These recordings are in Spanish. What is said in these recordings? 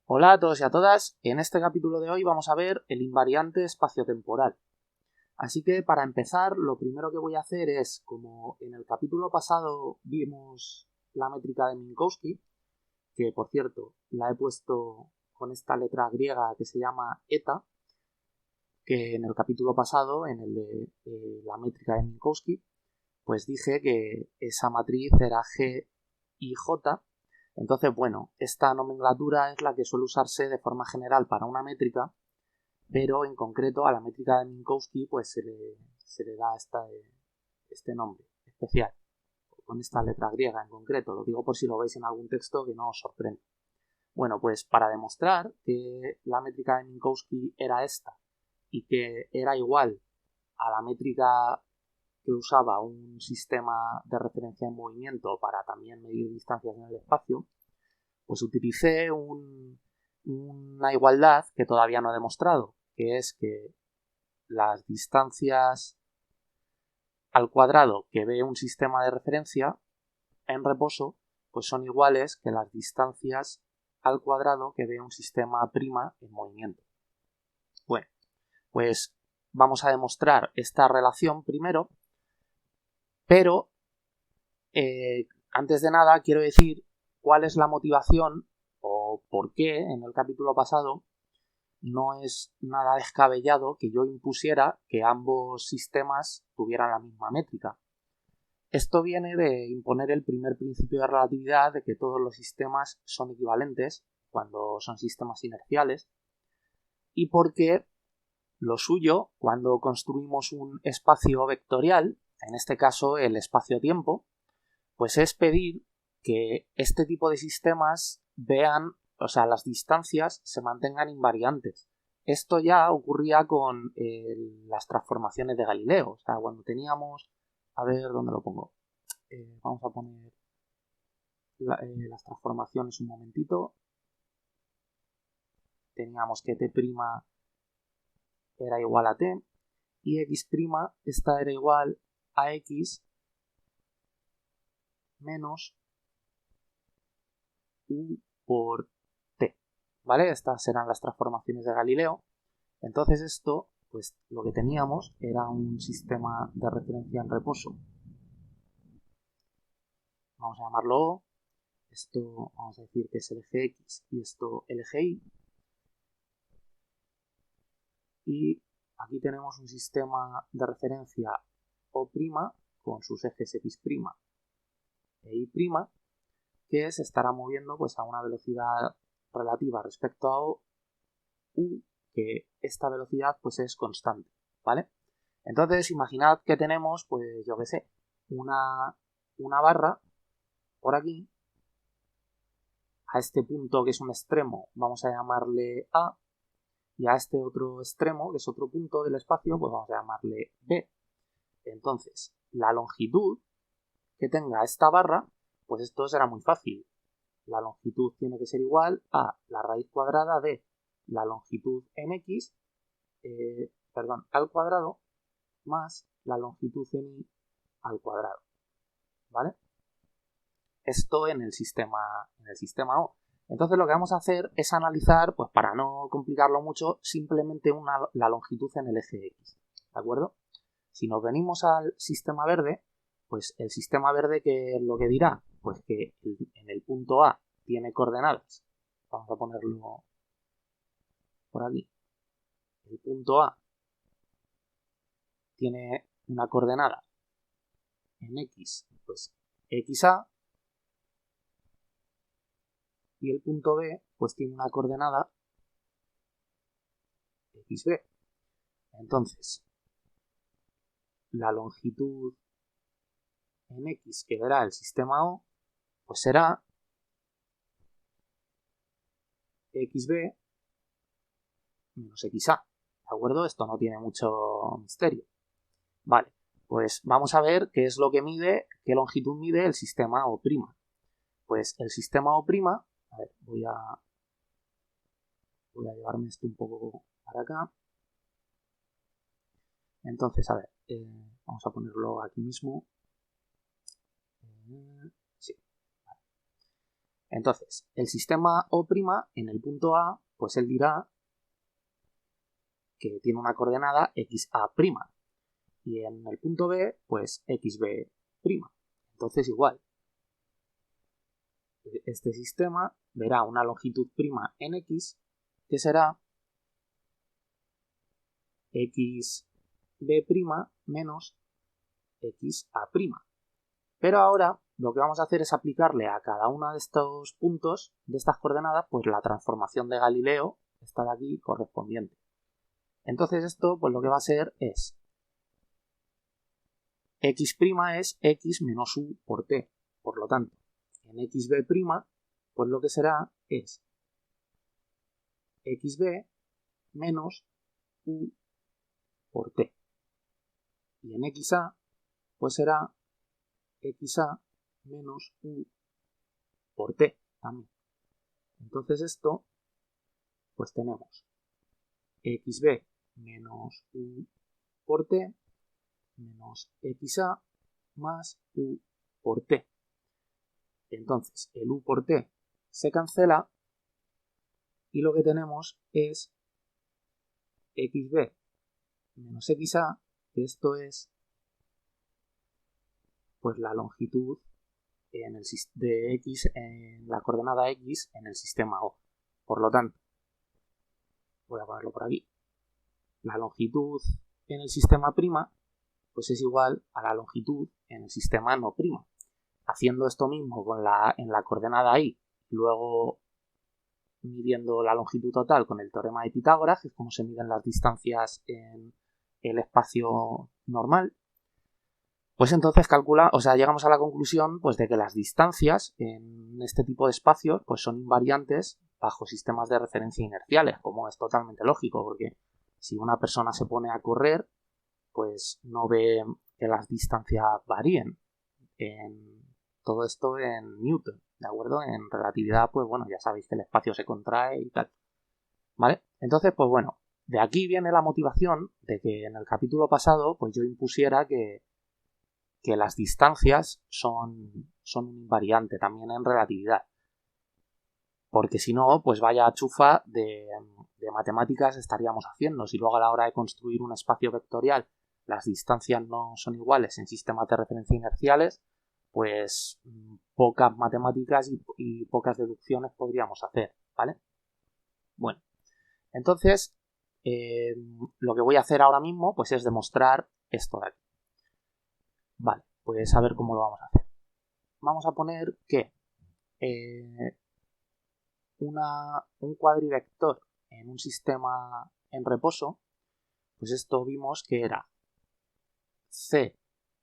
Hola a todos y a todas, en este capítulo de hoy vamos a ver el invariante espaciotemporal. Así que para empezar, lo primero que voy a hacer es, como en el capítulo pasado vimos la métrica de Minkowski, que por cierto la he puesto con esta letra griega que se llama eta, que en el capítulo pasado, en el de la métrica de Minkowski, pues dije que esa matriz era G y J. Entonces, bueno, esta nomenclatura es la que suele usarse de forma general para una métrica, pero en concreto a la métrica de Minkowski pues se le da este nombre especial, con esta letra griega en concreto. Lo digo por si lo veis en algún texto que no os sorprende. Bueno, pues para demostrar que la métrica de Minkowski era esta y que era igual a la métrica que usaba un sistema de referencia en movimiento para también medir distancias en el espacio, pues utilicé una igualdad que todavía no he demostrado, que es que las distancias al cuadrado que ve un sistema de referencia en reposo, pues son iguales que las distancias al cuadrado que ve un sistema prima en movimiento. Bueno, pues vamos a demostrar esta relación primero, pero antes de nada quiero decir cuál es la motivación o por qué en el capítulo pasado no es nada descabellado que yo impusiera que ambos sistemas tuvieran la misma métrica. Esto viene de imponer el primer principio de relatividad de que todos los sistemas son equivalentes cuando son sistemas inerciales y porque lo suyo cuando construimos un espacio vectorial, en este caso el espacio-tiempo, pues es pedir que este tipo de sistemas vean, o sea, las distancias se mantengan invariantes. Esto ya ocurría con las transformaciones de Galileo. O sea, cuando teníamos, a ver dónde lo pongo. Vamos a poner las transformaciones un momentito. Teníamos que t' era igual a t y x', esta era igual a x menos u por t, ¿vale? Estas eran las transformaciones de Galileo. Entonces esto, pues lo que teníamos era un sistema de referencia en reposo. Vamos a llamarlo O. Esto vamos a decir que es el eje X y esto el eje Y. Y aquí tenemos un sistema de referencia O' con sus ejes X' e Y', que se estará moviendo pues a una velocidad relativa respecto a O, U, que esta velocidad pues es constante, ¿vale? Entonces imaginad que tenemos, pues yo qué sé, una barra por aquí. A este punto que es un extremo vamos a llamarle A y a este otro extremo que es otro punto del espacio pues vamos a llamarle B. Entonces la longitud que tenga esta barra, pues esto será muy fácil. La longitud tiene que ser igual a la raíz cuadrada de la longitud en X, al cuadrado más la longitud en Y al cuadrado, ¿vale? Esto en el sistema O. Entonces lo que vamos a hacer es analizar, pues para no complicarlo mucho, simplemente la longitud en el eje X, ¿de acuerdo? Si nos venimos al sistema verde, pues el sistema verde, ¿qué es lo que dirá? Pues que en el punto A tiene coordenadas. Vamos a ponerlo por aquí. El punto A tiene una coordenada en X, pues XA, y el punto B pues tiene una coordenada XB. Entonces, la longitud en X que verá el sistema O, pues será XB menos XA, ¿de acuerdo? Esto no tiene mucho misterio. Vale, pues vamos a ver qué es lo que mide, qué longitud mide el sistema O'. Pues el sistema O', a ver, voy a llevarme esto un poco para acá. Entonces, a ver, vamos a ponerlo aquí mismo. Sí. Vale. Entonces, el sistema O' en el punto A, pues él dirá que tiene una coordenada XA'. Y en el punto B, pues XB'. Entonces, igual, este sistema verá una longitud prima en X, que será XB' menos XA'. Pero ahora lo que vamos a hacer es aplicarle a cada uno de estos puntos, de estas coordenadas, pues la transformación de Galileo, esta de aquí, correspondiente. Entonces esto, pues lo que va a ser es X' es X menos U por T. Por lo tanto, en XB', pues lo que será es XB menos U por T. Y en XA, pues será XA menos U por T también. Entonces esto, pues tenemos XB menos U por T menos XA más U por T. Entonces el U por T se cancela y lo que tenemos es XB menos XA, que esto es pues la longitud de X en la coordenada X en el sistema O. Por lo tanto, voy a ponerlo por aquí. La longitud en el sistema prima pues es igual a la longitud en el sistema no prima. Haciendo esto mismo en la coordenada Y, luego midiendo la longitud total con el teorema de Pitágoras, que es como se miden las distancias en el espacio normal, pues entonces llegamos a la conclusión pues, de que las distancias en este tipo de espacios pues, son invariantes bajo sistemas de referencia inerciales, como es totalmente lógico, porque si una persona se pone a correr, pues no ve que las distancias varíen. Todo esto en Newton, ¿de acuerdo? En relatividad, pues bueno, ya sabéis que el espacio se contrae y tal. ¿Vale? Entonces, pues bueno, de aquí viene la motivación de que en el capítulo pasado, pues yo impusiera que las distancias son un invariante también en relatividad. Porque si no, pues vaya chufa de matemáticas estaríamos haciendo. Si luego a la hora de construir un espacio vectorial las distancias no son iguales en sistemas de referencia inerciales, pues pocas matemáticas y pocas deducciones podríamos hacer, ¿vale? Bueno, entonces lo que voy a hacer ahora mismo pues es demostrar esto de aquí. Vale, pues a ver cómo lo vamos a hacer. Vamos a poner que un cuadrivector en un sistema en reposo, pues esto vimos que era C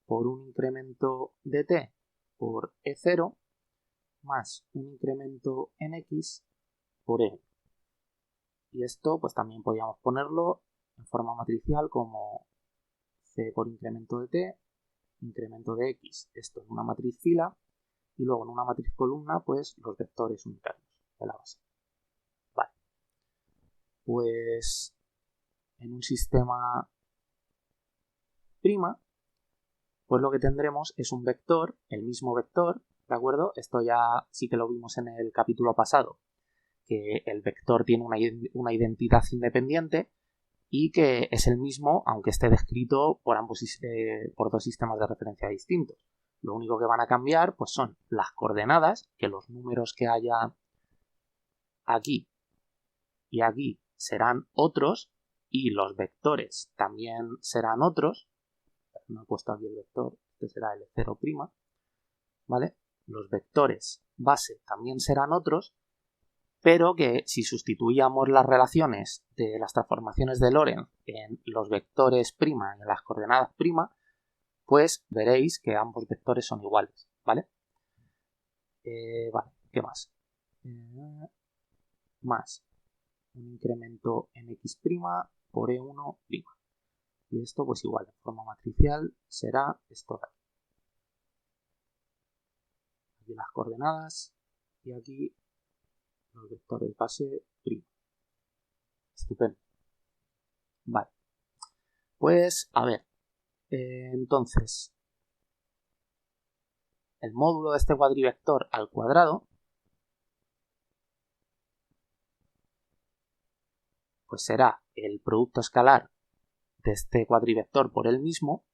por un incremento de T por E0 más un incremento en X por E. Y esto pues también podríamos ponerlo en forma matricial como C por incremento de T, incremento de X, esto en una matriz fila, y luego en una matriz columna pues los vectores unitarios de la base. Vale. Pues en un sistema prima, pues lo que tendremos es un vector, el mismo vector, ¿de acuerdo? Esto ya sí que lo vimos en el capítulo pasado, que el vector tiene una identidad independiente y que es el mismo, aunque esté descrito por dos sistemas de referencia distintos. Lo único que van a cambiar pues son las coordenadas, que los números que haya aquí y aquí serán otros, y los vectores también serán otros. No he puesto aquí el vector, este será L0', ¿vale? Los vectores base también serán otros, pero que si sustituíamos las relaciones de las transformaciones de Lorentz en los vectores prima y en las coordenadas prima, pues veréis que ambos vectores son iguales, ¿vale? Vale, ¿qué más? Más un incremento en X' por E1'. Y esto pues igual, en forma matricial será esto de aquí. Aquí las coordenadas y aquí los vectores base prima. Estupendo. Vale. Pues, a ver. Entonces, el módulo de este cuadrivector al cuadrado, pues será el producto escalar de este cuadrivector por él mismo,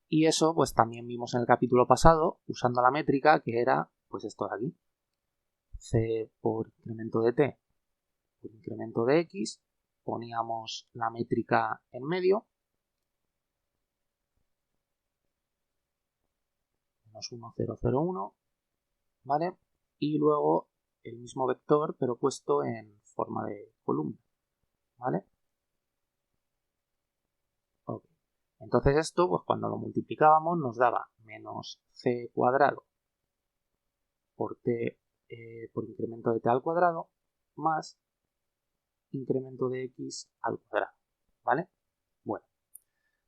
y eso pues también vimos en el capítulo pasado usando la métrica que era pues esto de aquí, c por incremento de t por incremento de x, poníamos la métrica en medio, menos 1, 0, 0, 1, ¿vale? Y luego el mismo vector pero puesto en forma de columna, ¿vale? Okay. Entonces esto, pues cuando lo multiplicábamos nos daba menos c cuadrado por t por incremento de t al cuadrado más incremento de x al cuadrado, ¿vale? Bueno,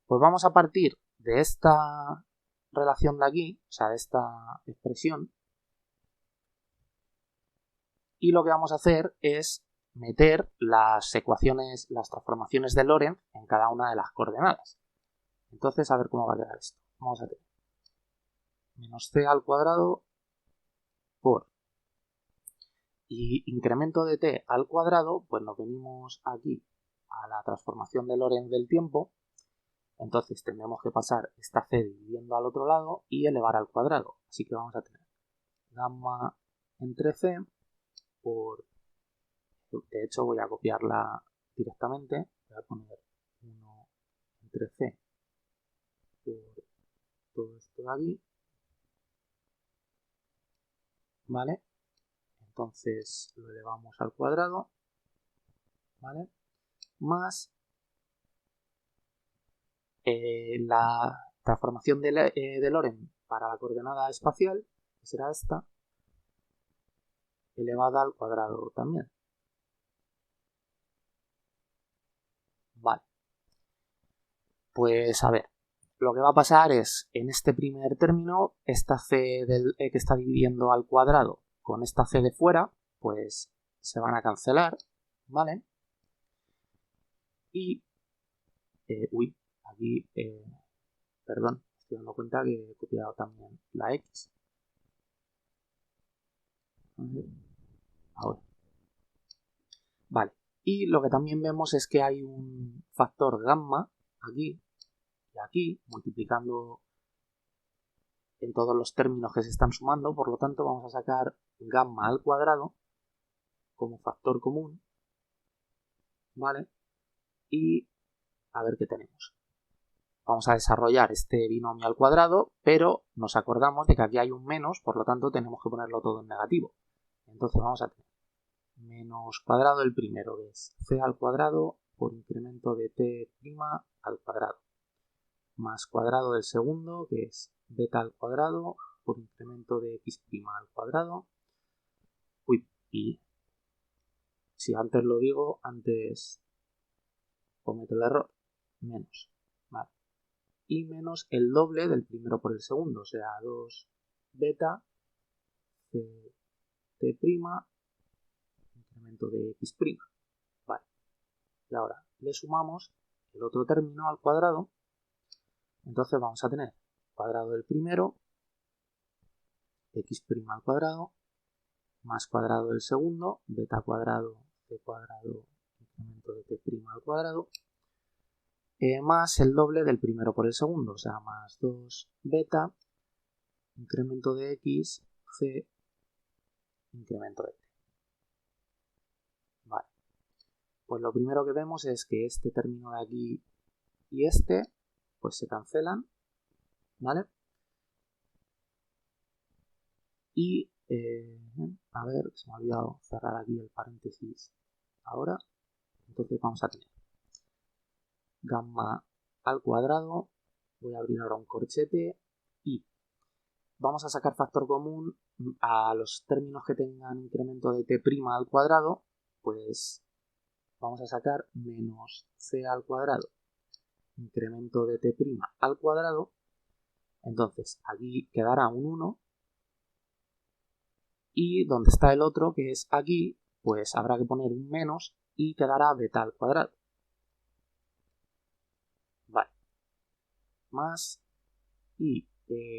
pues vamos a partir de esta relación de aquí, o sea, de esta expresión, y lo que vamos a hacer es meter las ecuaciones, las transformaciones de Lorentz en cada una de las coordenadas. Entonces, a ver cómo va a quedar esto. Vamos a tener menos c al cuadrado por y incremento de t al cuadrado, pues nos venimos aquí a la transformación de Lorentz del tiempo. Entonces tendremos que pasar esta c dividiendo al otro lado y elevar al cuadrado. Así que vamos a tener gamma entre c por... De hecho voy a copiarla directamente. Voy a poner 1 entre c por todo esto de aquí. ¿Vale? Entonces lo elevamos al cuadrado. ¿Vale? Más la transformación de Lorentz para la coordenada espacial, que será esta, elevada al cuadrado también. Vale. Pues a ver, lo que va a pasar es, en este primer término, esta c que está dividiendo al cuadrado con esta c de fuera, pues se van a cancelar, ¿vale? Y, aquí, perdón, estoy dando cuenta que he copiado también la x. Ahora. Vale, y lo que también vemos es que hay un factor gamma aquí y aquí, multiplicando en todos los términos que se están sumando, por lo tanto vamos a sacar gamma al cuadrado como factor común, ¿vale? Y a ver qué tenemos. Vamos a desarrollar este binomio al cuadrado, pero nos acordamos de que aquí hay un menos, por lo tanto tenemos que ponerlo todo en negativo. Entonces vamos a tener menos cuadrado del primero, que es c al cuadrado por incremento de t' al cuadrado, más cuadrado del segundo, que es beta al cuadrado por incremento de x' al cuadrado. Y si antes lo digo, antes cometo el error, menos, ¿vale? Y menos el doble del primero por el segundo, o sea, 2 beta c t', incremento de x', ¿vale? Y ahora le sumamos el otro término al cuadrado, entonces vamos a tener cuadrado del primero, x' al cuadrado, más cuadrado del segundo, beta cuadrado, c cuadrado, incremento de t' al cuadrado, más el doble del primero por el segundo, o sea, más 2 beta, incremento de x, c, incremento de t. Vale. Pues lo primero que vemos es que este término de aquí y este, pues se cancelan, ¿vale? Y, a ver, se me ha olvidado cerrar aquí el paréntesis ahora. Entonces vamos a tener gamma al cuadrado, voy a abrir ahora un corchete y vamos a sacar factor común a los términos que tengan incremento de t' al cuadrado, pues vamos a sacar menos c al cuadrado, incremento de t' al cuadrado, entonces aquí quedará un 1 y donde está el otro, que es aquí, pues habrá que poner un menos y quedará beta al cuadrado. Vale. Más y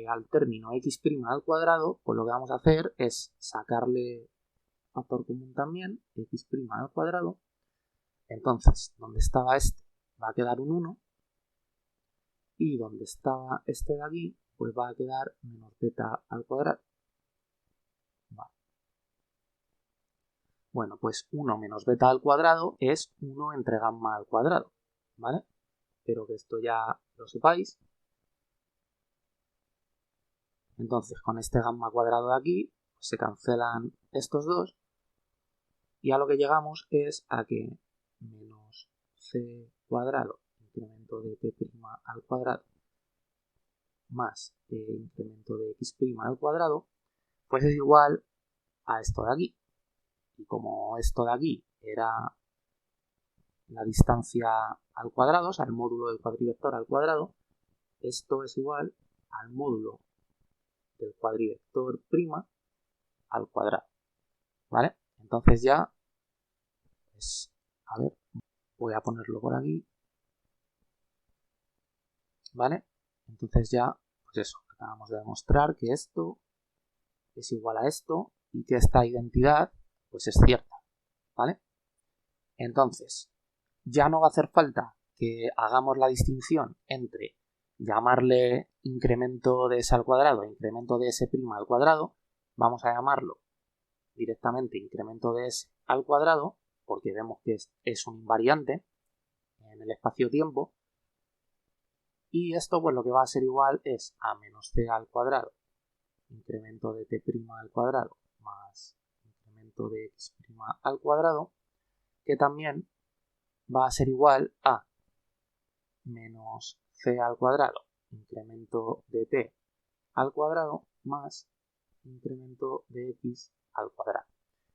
al término x' al cuadrado, pues lo que vamos a hacer es sacarle factor común también, x' al cuadrado. Entonces, donde estaba este va a quedar un 1 y donde estaba este de aquí pues va a quedar menos beta al cuadrado. Vale. Bueno, pues 1 menos beta al cuadrado es 1 entre gamma al cuadrado, ¿vale? Espero que esto ya lo sepáis. Entonces, con este gamma cuadrado de aquí pues se cancelan estos dos y a lo que llegamos es a que menos c cuadrado incremento de t' al cuadrado más incremento de x' al cuadrado pues es igual a esto de aquí. Y como esto de aquí era la distancia al cuadrado, o sea, el módulo del cuadrivector al cuadrado, esto es igual al módulo del cuadrivector prima al cuadrado, ¿vale? Entonces ya, pues, a ver, voy a ponerlo por aquí, ¿vale? Entonces ya, pues eso, acabamos de demostrar que esto es igual a esto y que esta identidad, pues es cierta, ¿vale? Entonces, ya no va a hacer falta que hagamos la distinción entre llamarle incremento de s al cuadrado e incremento de s' al cuadrado. Vamos a llamarlo directamente incremento de s al cuadrado porque vemos que es un invariante en el espacio-tiempo y esto pues lo que va a ser igual es a menos c al cuadrado incremento de t' al cuadrado más incremento de x' al cuadrado, que también va a ser igual a menos c al cuadrado incremento de t al cuadrado más incremento de x al cuadrado.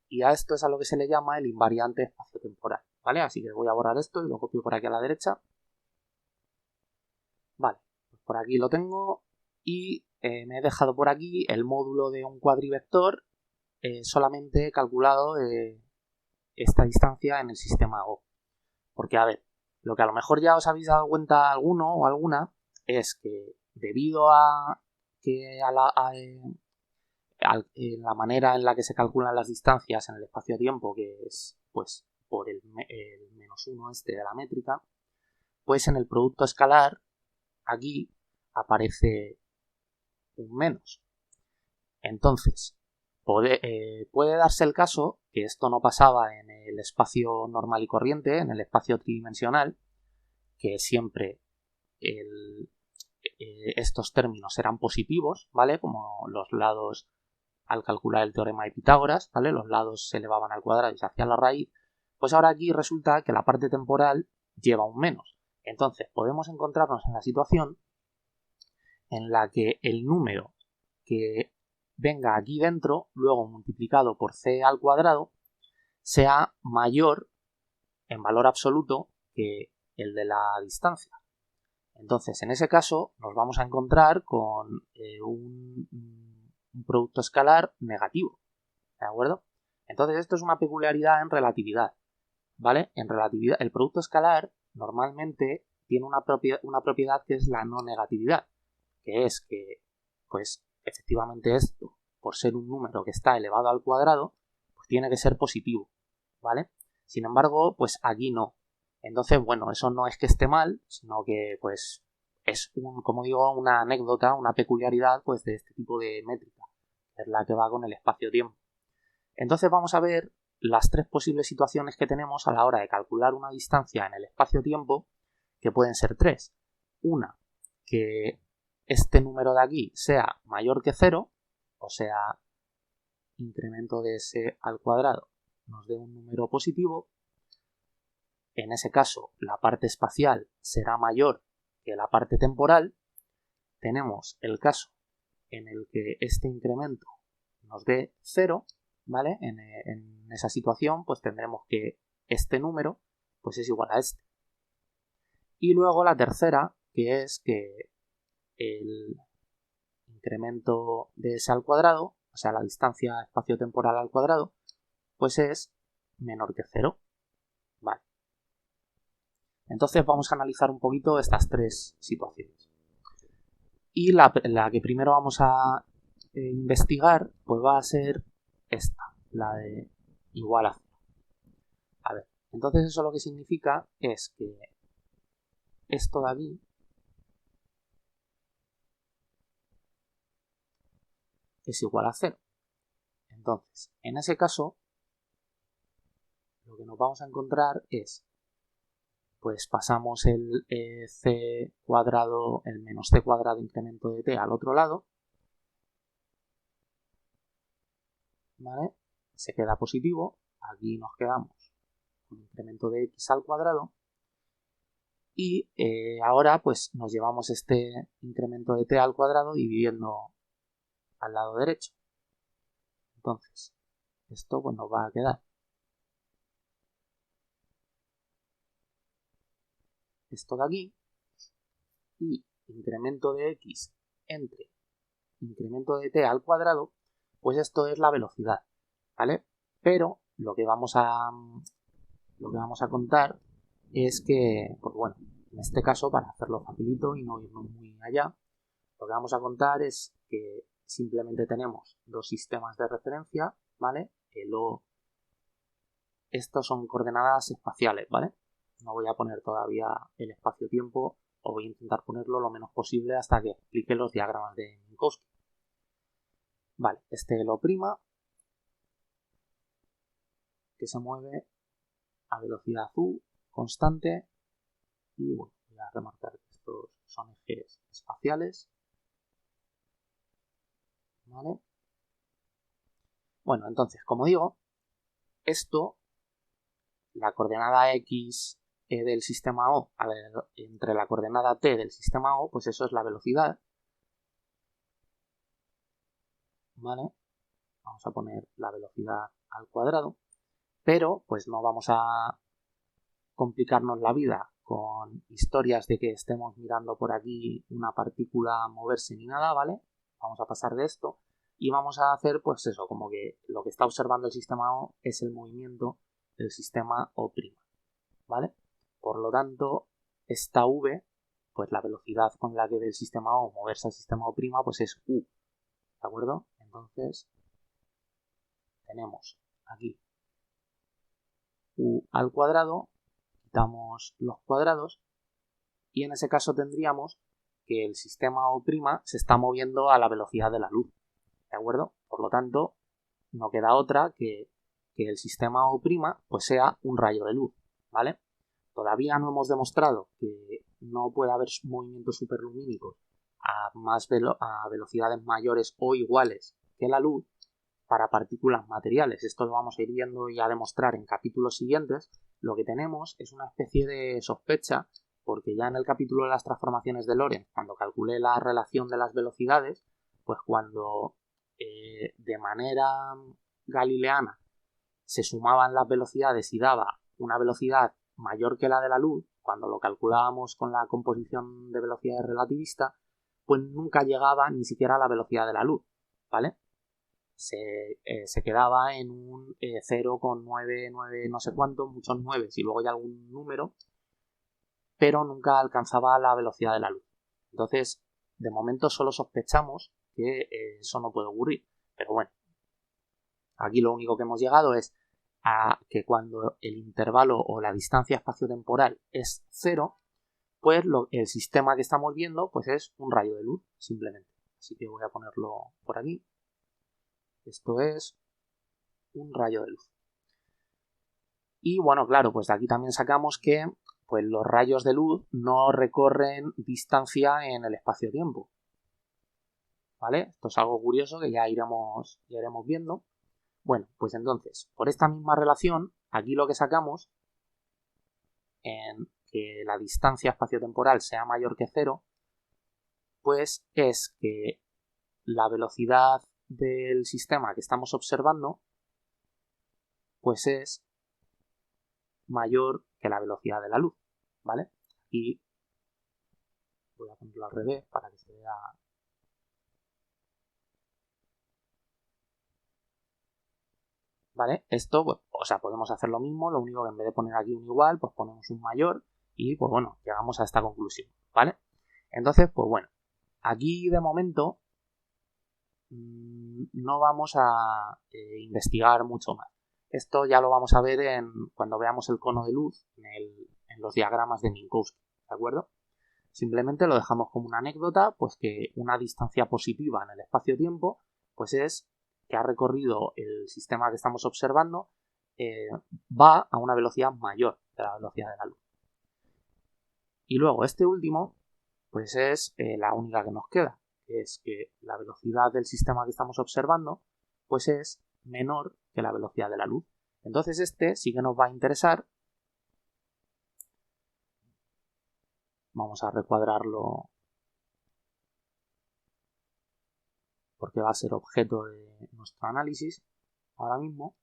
Y a esto es a lo que se le llama el invariante espaciotemporal, ¿vale? Así que voy a borrar esto y lo copio por aquí a la derecha. Vale, pues por aquí lo tengo y me he dejado por aquí el módulo de un cuadrivector solamente calculado esta distancia en el sistema Go. Porque, a ver, lo que a lo mejor ya os habéis dado cuenta alguno o alguna es que debido a que la manera en la que se calculan las distancias en el espacio-tiempo, que es pues por el menos 1 este de la métrica, pues en el producto escalar aquí aparece un menos. Entonces, puede darse el caso que esto no pasaba en el espacio normal y corriente, en el espacio tridimensional, que siempre estos términos eran positivos, ¿vale? Como los lados al calcular el teorema de Pitágoras, ¿vale? Los lados se elevaban al cuadrado y se hacía la raíz. Pues ahora aquí resulta que la parte temporal lleva un menos. Entonces podemos encontrarnos en la situación en la que el número que venga aquí dentro, luego multiplicado por c al cuadrado, sea mayor en valor absoluto que el de la distancia. Entonces, en ese caso, nos vamos a encontrar con un producto escalar negativo, ¿de acuerdo? Entonces, esto es una peculiaridad en relatividad, ¿vale? En relatividad, el producto escalar normalmente tiene una propiedad que es la no negatividad, que es que, pues, efectivamente esto, por ser un número que está elevado al cuadrado, pues tiene que ser positivo, ¿vale? Sin embargo, pues aquí no. Entonces, bueno, eso no es que esté mal, sino que, pues, es, como digo, una anécdota, una peculiaridad, pues, de este tipo de métrica, que es la que va con el espacio-tiempo. Entonces vamos a ver las tres posibles situaciones que tenemos a la hora de calcular una distancia en el espacio-tiempo, que pueden ser tres. Una, que este número de aquí sea mayor que 0, o sea, incremento de s al cuadrado nos dé un número positivo. En ese caso, la parte espacial será mayor que la parte temporal. Tenemos el caso en el que este incremento nos dé 0, ¿vale? En esa situación, pues tendremos que este número pues es igual a este. Y luego la tercera, que es que el incremento de s al cuadrado, o sea, la distancia espacio-temporal al cuadrado, pues es menor que 0. Vale. Entonces vamos a analizar un poquito estas tres situaciones. Y la que primero vamos a investigar, pues va a ser esta, la de igual a 0. A ver, Entonces eso lo que significa es que esto de aquí es igual a 0. Entonces, en ese caso, lo que nos vamos a encontrar es, pues pasamos el c cuadrado, el menos c cuadrado incremento de t al otro lado, ¿vale? Se queda positivo, aquí nos quedamos con incremento de x al cuadrado, y ahora pues nos llevamos este incremento de t al cuadrado dividiendo al lado derecho. Entonces, esto pues nos va a quedar esto de aquí, y incremento de x entre incremento de t al cuadrado, pues esto es la velocidad, ¿vale? Pero lo que vamos a contar es que, pues bueno, en este caso, para hacerlo facilito y no irnos muy allá, lo que vamos a contar es que simplemente tenemos dos sistemas de referencia, ¿vale? Estos son coordenadas espaciales, ¿vale? No voy a poner todavía el espacio-tiempo, o voy a intentar ponerlo lo menos posible hasta que explique los diagramas de Minkowski. Vale, este lo prima, que se mueve a velocidad u constante, y bueno, voy a remarcar que estos son ejes espaciales, ¿vale? Bueno, entonces, como digo, esto, la coordenada x del sistema O entre la coordenada t del sistema O, pues eso es la velocidad, ¿vale? Vamos a poner la velocidad al cuadrado, pero pues no vamos a complicarnos la vida con historias de que estemos mirando por aquí una partícula moverse ni nada, ¿vale? Vamos a pasar de esto y vamos a hacer pues eso, como que lo que está observando el sistema O es el movimiento del sistema O', ¿vale? Por lo tanto, esta v, pues la velocidad con la que del sistema O moverse al sistema O', pues es u, ¿de acuerdo? Entonces, tenemos aquí u al cuadrado, quitamos los cuadrados, y en ese caso tendríamos que el sistema O' se está moviendo a la velocidad de la luz, ¿de acuerdo? Por lo tanto, no queda otra que el sistema O' pues sea un rayo de luz, ¿vale? Todavía no hemos demostrado que no puede haber movimientos superlumínicos a velocidades mayores o iguales que la luz para partículas materiales. Esto lo vamos a ir viendo y a demostrar en capítulos siguientes. Lo que tenemos es una especie de sospecha, porque ya en el capítulo de las transformaciones de Lorentz, cuando calculé la relación de las velocidades, pues cuando de manera galileana se sumaban las velocidades y daba una velocidad mayor que la de la luz, cuando lo calculábamos con la composición de velocidades relativista, pues nunca llegaba ni siquiera a la velocidad de la luz, ¿vale? Se quedaba en un 0,99 no sé cuánto, muchos 9 y luego ya algún número, pero nunca alcanzaba la velocidad de la luz. Entonces, de momento solo sospechamos que eso no puede ocurrir, pero bueno, aquí lo único que hemos llegado es a que cuando el intervalo o la distancia espaciotemporal es 0, pues el sistema que estamos viendo pues es un rayo de luz, simplemente. Así que voy a ponerlo por aquí. Esto es un rayo de luz. Y bueno, claro, pues de aquí también sacamos que pues los rayos de luz no recorren distancia en el espacio-tiempo, ¿vale? Esto es algo curioso que ya iremos viendo. Bueno, pues entonces, por esta misma relación, aquí lo que sacamos en que la distancia espaciotemporal sea mayor que 0, pues es que la velocidad del sistema que estamos observando pues es mayor que la velocidad de la luz, ¿vale? Y voy a ponerlo al revés para que se vea. ¿Vale? Esto, pues, o sea, podemos hacer lo mismo, lo único que en vez de poner aquí un igual, pues ponemos un mayor y, pues bueno, llegamos a esta conclusión, ¿vale? Entonces, pues bueno, aquí de momento no vamos a investigar mucho más. Esto ya lo vamos a ver cuando veamos el cono de luz en los diagramas de Minkowski, ¿de acuerdo? Simplemente lo dejamos como una anécdota, pues que una distancia positiva en el espacio-tiempo pues es que ha recorrido el sistema que estamos observando, va a una velocidad mayor de la velocidad de la luz. Y luego este último pues es la única que nos queda, que es que la velocidad del sistema que estamos observando pues es menor que la velocidad de la luz. Entonces este sí que nos va a interesar. Vamos a recuadrarlo porque va a ser objeto de nuestro análisis ahora mismo,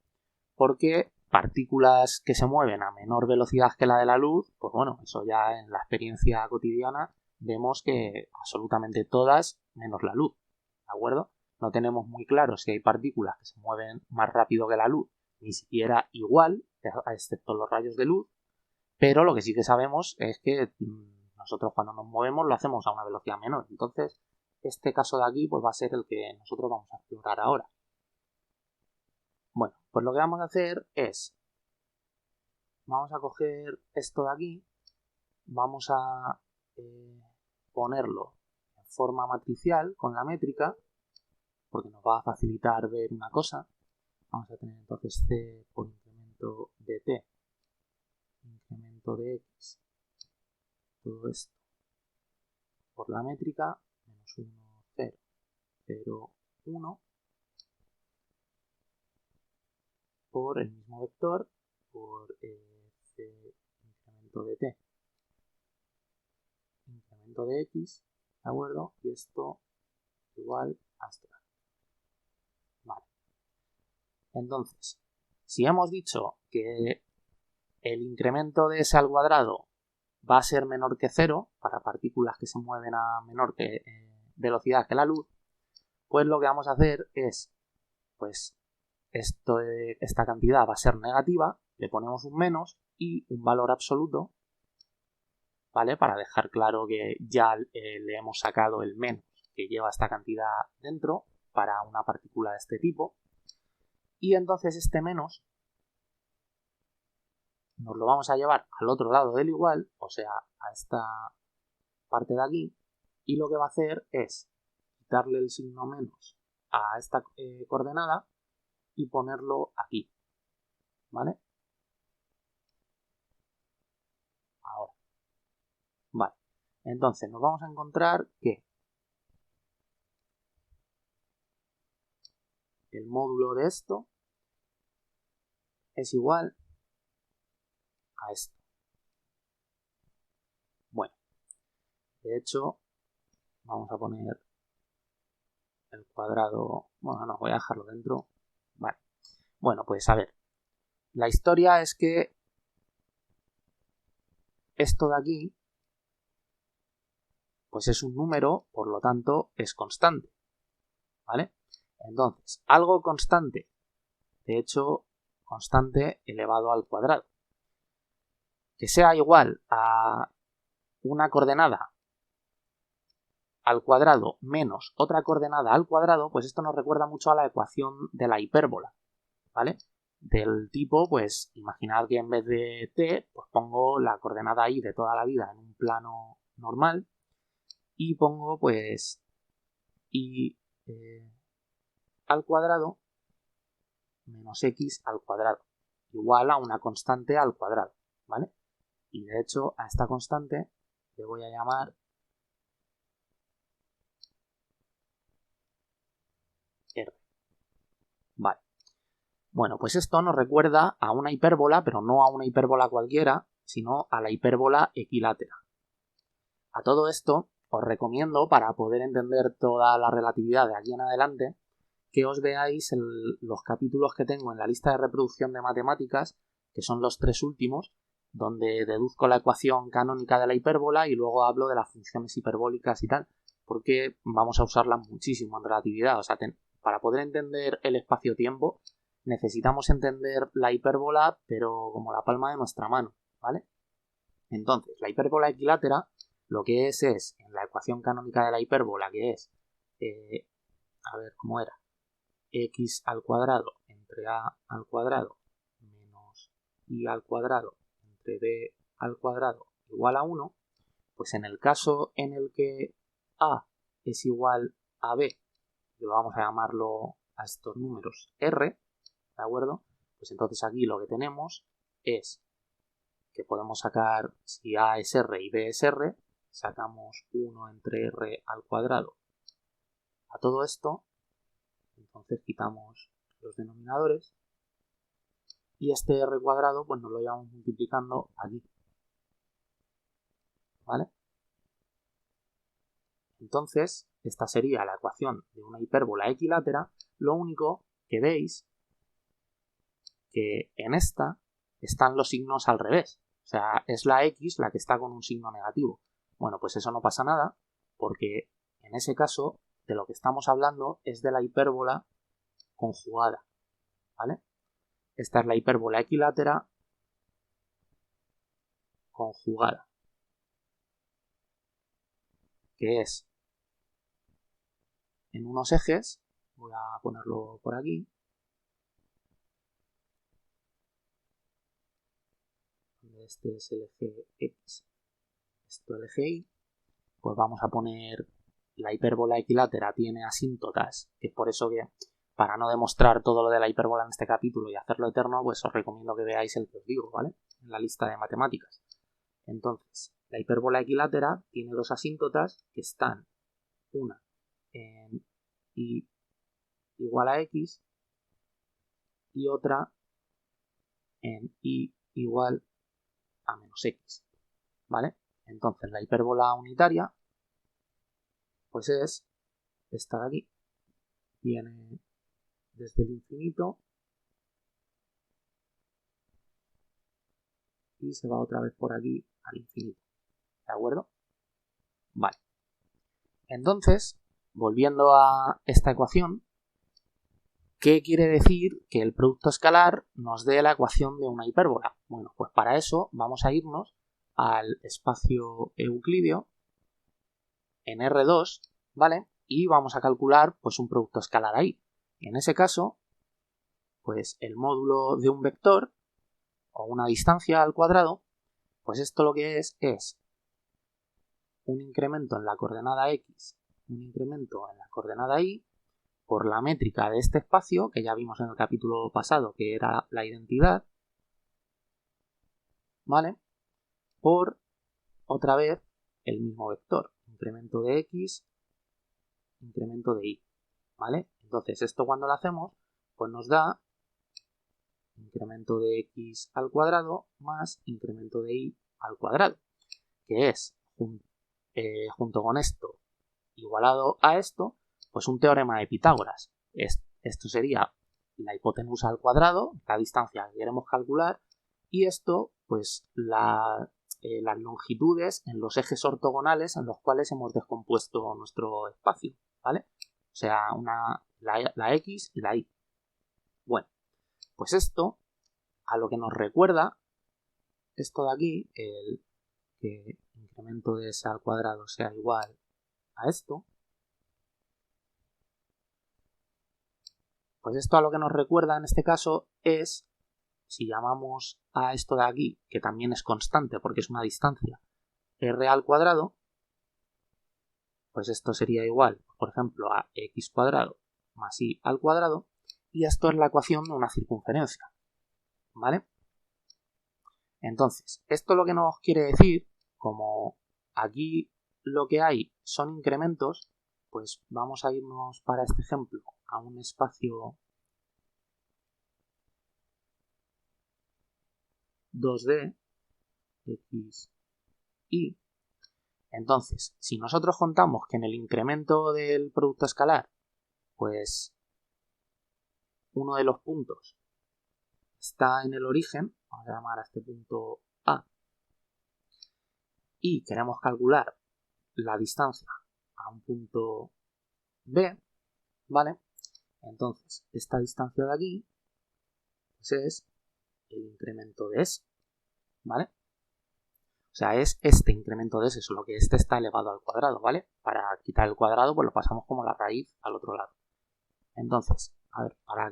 porque partículas que se mueven a menor velocidad que la de la luz, pues bueno, eso ya en la experiencia cotidiana vemos que absolutamente todas menos la luz, ¿de acuerdo? No tenemos muy claro si hay partículas que se mueven más rápido que la luz, ni siquiera igual, excepto los rayos de luz, pero lo que sí que sabemos es que nosotros cuando nos movemos lo hacemos a una velocidad menor. Entonces, este caso de aquí pues va a ser el que nosotros vamos a explorar ahora. Bueno, pues lo que vamos a hacer es, vamos a coger esto de aquí, vamos a ponerlo en forma matricial con la métrica, porque nos va a facilitar ver una cosa. Vamos a tener entonces C por incremento de T, incremento de X, todo esto por la métrica, menos 1, 0, 0, 1, por el mismo vector, por C incremento de T, incremento de X, ¿de acuerdo? Y esto igual a esto. Vale. Entonces, si hemos dicho que el incremento de S al cuadrado va a ser menor que 0 para partículas que se mueven a menor velocidad que la luz, pues lo que vamos a hacer es, pues esta cantidad va a ser negativa, le ponemos un menos y un valor absoluto, ¿vale? Para dejar claro que ya le hemos sacado el menos que lleva esta cantidad dentro para una partícula de este tipo. Y entonces este menos nos lo vamos a llevar al otro lado del igual, o sea, a esta parte de aquí, y lo que va a hacer es quitarle el signo menos a esta coordenada y ponerlo aquí, ¿vale? Ahora, vale. Entonces nos vamos a encontrar que el módulo de esto es igual a esto. Bueno, de hecho, vamos a poner el cuadrado, bueno, no, voy a dejarlo dentro. Vale. Bueno, pues a ver, la historia es que esto de aquí pues es un número, por lo tanto es constante, ¿vale? Entonces, algo constante, de hecho, constante elevado al cuadrado, que sea igual a una coordenada al cuadrado menos otra coordenada al cuadrado, pues esto nos recuerda mucho a la ecuación de la hipérbola, ¿vale? Del tipo, pues imaginad que en vez de t, pues pongo la coordenada y de toda la vida en un plano normal y pongo pues y al cuadrado menos x al cuadrado igual a una constante al cuadrado, ¿vale? Y de hecho a esta constante le voy a llamar r. Vale. Bueno, pues esto nos recuerda a una hipérbola, pero no a una hipérbola cualquiera, sino a la hipérbola equilátera. A todo esto os recomiendo, para poder entender toda la relatividad de aquí en adelante, que os veáis los capítulos que tengo en la lista de reproducción de matemáticas, que son los 3 últimos, donde deduzco la ecuación canónica de la hipérbola y luego hablo de las funciones hiperbólicas y tal, porque vamos a usarlas muchísimo en relatividad. O sea, para poder entender el espacio-tiempo necesitamos entender la hipérbola, pero como la palma de nuestra mano, ¿vale? Entonces, la hipérbola equilátera lo que es en la ecuación canónica de la hipérbola, que es, a ver, ¿cómo era? X al cuadrado entre A al cuadrado y al cuadrado entre b al cuadrado igual a 1, pues en el caso en el que a es igual a b, y vamos a llamarlo a estos números r, ¿de acuerdo? Pues entonces aquí lo que tenemos es que podemos sacar, si a es r y b es r, sacamos 1 entre r al cuadrado a todo esto, entonces quitamos los denominadores y este r cuadrado pues nos lo llevamos multiplicando aquí, ¿vale? Entonces, esta sería la ecuación de una hipérbola equilátera. Lo único que veis que en esta están los signos al revés. O sea, es la x la que está con un signo negativo. Bueno, pues eso no pasa nada, porque en ese caso de lo que estamos hablando es de la hipérbola conjugada, ¿vale? Esta es la hipérbola equilátera conjugada, que es en unos ejes, voy a ponerlo por aquí, este es el eje X, esto el eje Y, pues vamos a poner la hipérbola equilátera tiene asíntotas, que es por eso que para no demostrar todo lo de la hipérbola en este capítulo y hacerlo eterno, pues os recomiendo que veáis el que os digo, ¿vale? En la lista de matemáticas. Entonces, la hipérbola equilátera tiene dos asíntotas que están una en y igual a x y otra en y igual a menos x, ¿vale? Entonces la hipérbola unitaria pues es esta de aquí, viene desde el infinito y se va otra vez por aquí al infinito, ¿de acuerdo? Vale. Entonces, volviendo a esta ecuación, ¿qué quiere decir que el producto escalar nos dé la ecuación de una hipérbola? Bueno, pues para eso vamos a irnos al espacio euclídeo en R2, ¿vale? Y vamos a calcular pues un producto escalar ahí. En ese caso, pues el módulo de un vector o una distancia al cuadrado, pues esto lo que es un incremento en la coordenada x, un incremento en la coordenada y, por la métrica de este espacio, que ya vimos en el capítulo pasado, que era la identidad, ¿vale? Por, otra vez, el mismo vector, incremento de x, incremento de y, ¿vale? Entonces, esto cuando lo hacemos, pues nos da incremento de x al cuadrado más incremento de y al cuadrado, que es, junto con esto, igualado a esto, pues un teorema de Pitágoras. Esto sería la hipotenusa al cuadrado, la distancia que queremos calcular, y esto, pues las longitudes en los ejes ortogonales en los cuales hemos descompuesto nuestro espacio, ¿vale? O sea, la x y la y. Bueno, pues esto, a lo que nos recuerda, esto de aquí, el que incremento de s al cuadrado sea igual a esto, pues esto a lo que nos recuerda en este caso es, si llamamos a esto de aquí, que también es constante porque es una distancia, r al cuadrado, pues esto sería igual, por ejemplo, a x cuadrado más y al cuadrado, y esto es la ecuación de una circunferencia, ¿vale? Entonces, esto lo que nos quiere decir, como aquí lo que hay son incrementos, pues vamos a irnos para este ejemplo a un espacio 2D, x, y. Entonces, si nosotros contamos que en el incremento del producto escalar, pues uno de los puntos está en el origen, vamos a llamar a este punto A, y queremos calcular la distancia a un punto B, ¿vale? Entonces, esta distancia de aquí pues es el incremento de S, ¿vale? O sea, es este incremento de S, solo que este está elevado al cuadrado, ¿vale? Para quitar el cuadrado, pues lo pasamos como la raíz al otro lado. Entonces, a ver, para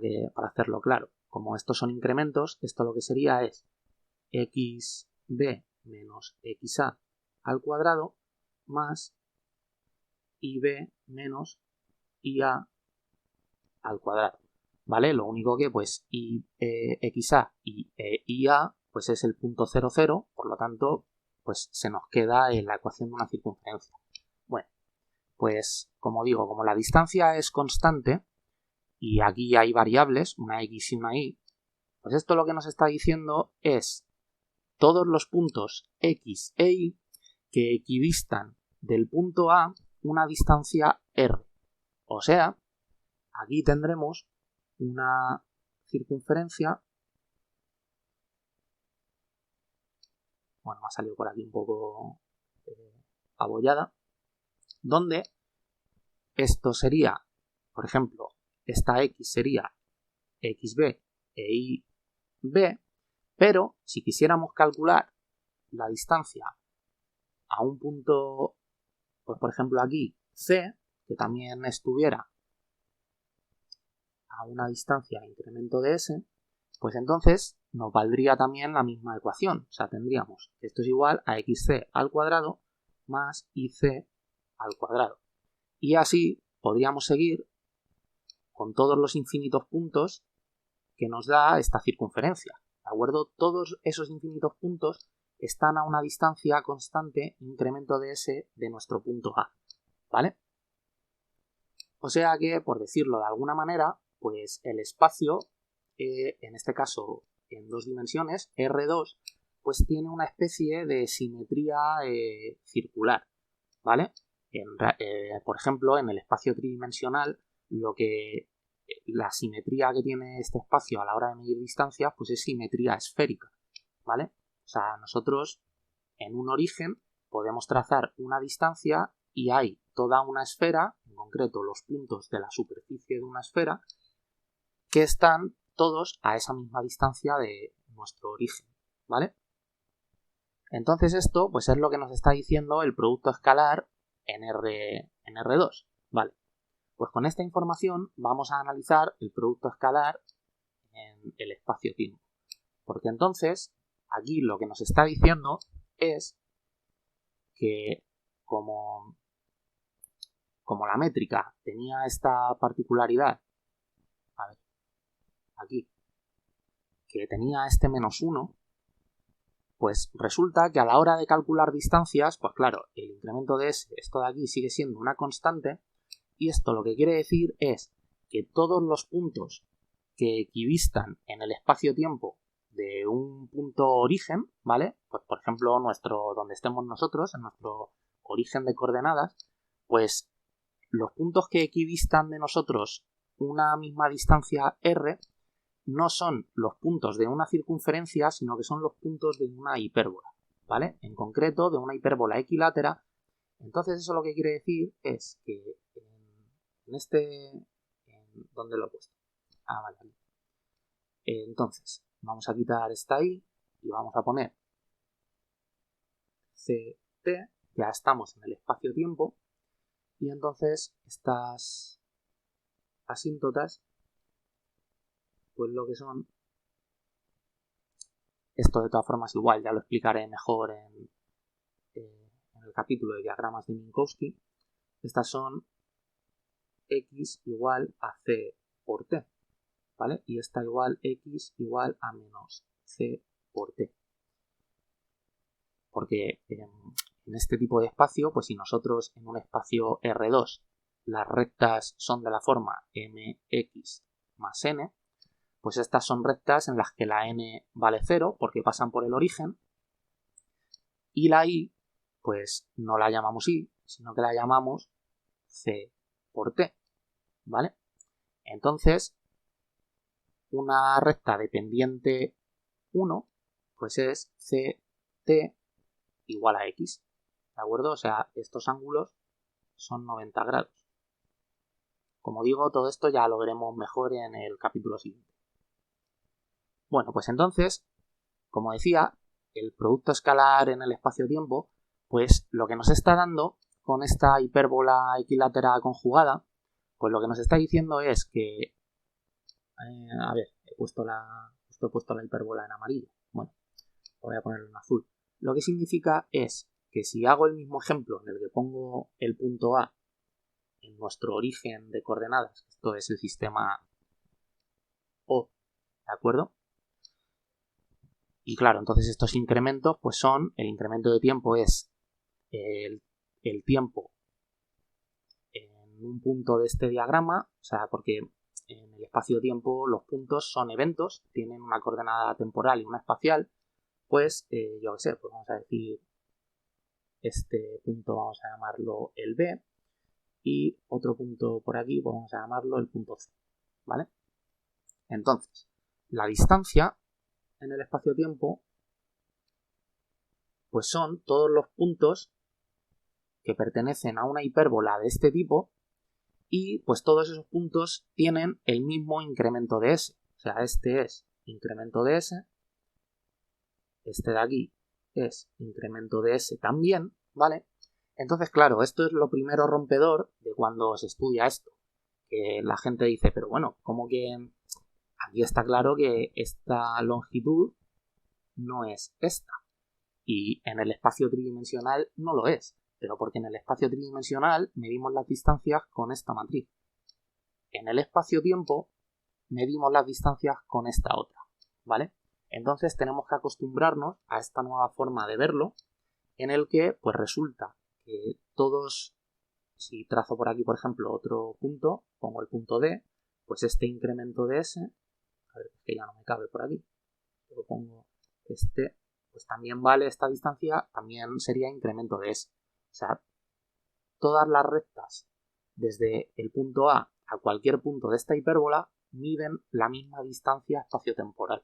hacerlo claro, como estos son incrementos, esto lo que sería es xb menos xa al cuadrado más ib menos ia al cuadrado, ¿vale? Lo único que pues xa y ia pues es el punto 0, 0, por lo tanto pues se nos queda en la ecuación de una circunferencia. Bueno, pues como digo, como la distancia es constante y aquí hay variables, una x y una y, pues esto lo que nos está diciendo es todos los puntos x e y que equidistan del punto A una distancia r. O sea, aquí tendremos una circunferencia, bueno, me ha salido por aquí un poco abollada, donde esto sería, por ejemplo, esta x sería xb e yb, pero si quisiéramos calcular la distancia a un punto, pues por ejemplo aquí, C, que también estuviera a una distancia de incremento de S, pues entonces nos valdría también la misma ecuación. O sea, tendríamos que esto es igual a xc al cuadrado más ic al cuadrado. Y así podríamos seguir con todos los infinitos puntos que nos da esta circunferencia. ¿De acuerdo? Todos esos infinitos puntos están a una distancia constante incremento de S de nuestro punto A, ¿vale? O sea que, por decirlo de alguna manera, pues el espacio, en este caso en 2 dimensiones, R2, pues tiene una especie de simetría circular, ¿vale? Por ejemplo, en el espacio tridimensional, la simetría que tiene este espacio a la hora de medir distancias, pues es simetría esférica, ¿vale? O sea, nosotros en un origen podemos trazar una distancia y hay toda una esfera, en concreto los puntos de la superficie de una esfera, que están todos a esa misma distancia de nuestro origen, ¿vale? Entonces esto pues es lo que nos está diciendo el producto escalar en R2, ¿vale? Pues con esta información vamos a analizar el producto escalar en el espacio-tiempo, porque entonces aquí lo que nos está diciendo es que como la métrica tenía esta particularidad, a ver, aquí, que tenía este -1, pues resulta que a la hora de calcular distancias, pues claro, el incremento de S, esto de aquí sigue siendo una constante, y esto lo que quiere decir es que todos los puntos que equidistan en el espacio-tiempo de un punto origen, ¿vale? Pues por ejemplo, donde estemos nosotros, en nuestro origen de coordenadas, pues los puntos que equidistan de nosotros una misma distancia r no son los puntos de una circunferencia, sino que son los puntos de una hipérbola, ¿vale? En concreto, de una hipérbola equilátera. Entonces eso lo que quiere decir es que ¿dónde lo he puesto? Ah, vale, aquí. Entonces, vamos a quitar esta i y vamos a poner ct, ya estamos en el espacio-tiempo, y entonces estas asíntotas, pues lo que son, esto de todas formas igual ya lo explicaré mejor en el capítulo de diagramas de Minkowski, estas son x igual a c por t, ¿vale? Y esta igual x igual a menos c por t. Porque en este tipo de espacio, pues si nosotros en un espacio R2 las rectas son de la forma mx más n, pues estas son rectas en las que la n vale 0 porque pasan por el origen, y la y pues no la llamamos y, sino que la llamamos c por t, ¿vale? Entonces, una recta de pendiente 1 pues es ct igual a x, ¿de acuerdo? O sea, estos ángulos son 90 grados. Como digo, todo esto ya lo veremos mejor en el capítulo siguiente. Bueno, pues entonces, como decía, el producto escalar en el espacio-tiempo, pues lo que nos está dando con esta hipérbola equilátera conjugada, pues lo que nos está diciendo es que, a ver, he puesto la hipérbola en amarillo. Bueno, voy a ponerlo en azul. Lo que significa es que si hago el mismo ejemplo en el que pongo el punto A en nuestro origen de coordenadas, esto es el sistema O, ¿de acuerdo? Y claro, entonces estos incrementos pues son, el incremento de tiempo es el tiempo en un punto de este diagrama, o sea, porque en el espacio-tiempo los puntos son eventos, tienen una coordenada temporal y una espacial, pues yo qué sé, pues vamos a decir, este punto vamos a llamarlo el B y otro punto por aquí pues vamos a llamarlo el punto C, ¿vale? Entonces, la distancia en el espacio-tiempo pues son todos los puntos que pertenecen a una hipérbola de este tipo y pues todos esos puntos tienen el mismo incremento de S. O sea, este es incremento de S, este de aquí es incremento de S también, ¿vale? Entonces, claro, esto es lo primero rompedor de cuando se estudia esto. Que la gente dice, pero bueno, ¿cómo que aquí está claro que esta longitud no es esta? Y en el espacio tridimensional no lo es, pero porque en el espacio tridimensional medimos las distancias con esta matriz. En el espacio-tiempo medimos las distancias con esta otra, ¿vale? Entonces tenemos que acostumbrarnos a esta nueva forma de verlo, en el que pues resulta que todos, si trazo por aquí por ejemplo otro punto, pongo el punto D, pues este incremento de S, a ver, es que ya no me cabe por aquí, lo pongo este, pues también vale esta distancia, también sería incremento de S. O sea, todas las rectas desde el punto A cualquier punto de esta hipérbola miden la misma distancia espaciotemporal.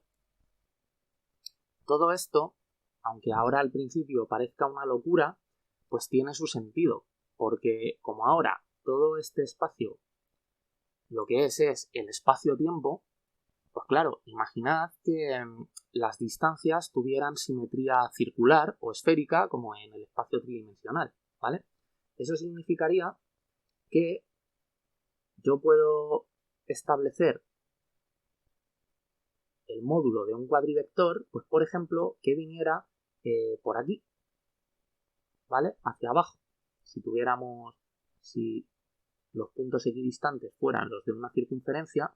Todo esto, aunque ahora al principio parezca una locura, pues tiene su sentido, porque como ahora todo este espacio lo que es el espacio-tiempo, pues claro, imaginad que las distancias tuvieran simetría circular o esférica como en el espacio tridimensional, ¿vale? Eso significaría que yo puedo establecer el módulo de un cuadrivector, pues por ejemplo, que viniera por aquí, ¿vale? Hacia abajo. Si los puntos equidistantes fueran los de una circunferencia,